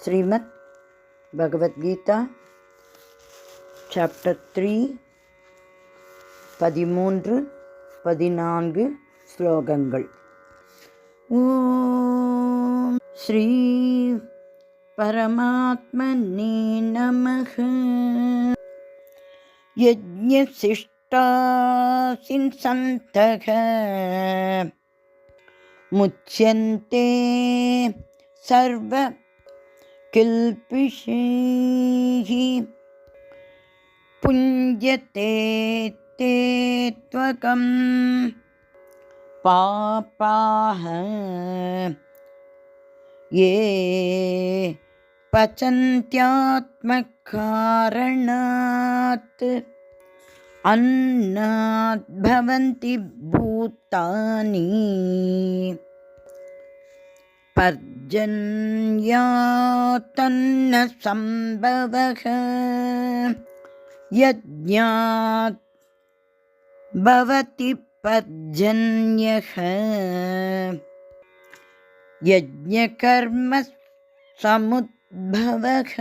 Srimad Bhagavad Gita chapter 3 13-14 ஸ்லோகங்கள். ஓம் ஸ்ரீ பரமாத்மனே நமஹ. யஜ்ஞசிஷ்டாசின் சந்தக முச்யந்தே சர்வ கில்பிஷைஹி புஞ்யதே தே த்வகம் பாபாஹ யே பசந்த்யாத்மகாரணாத் அன்னாத் பவந்தி பூதானி பர்ஜன்யாத்தன்ன சம்பவக யஜ்ஞாத் பவதி பர்ஜன்யக யஜ்ஞகர்ம சமுத்பவக.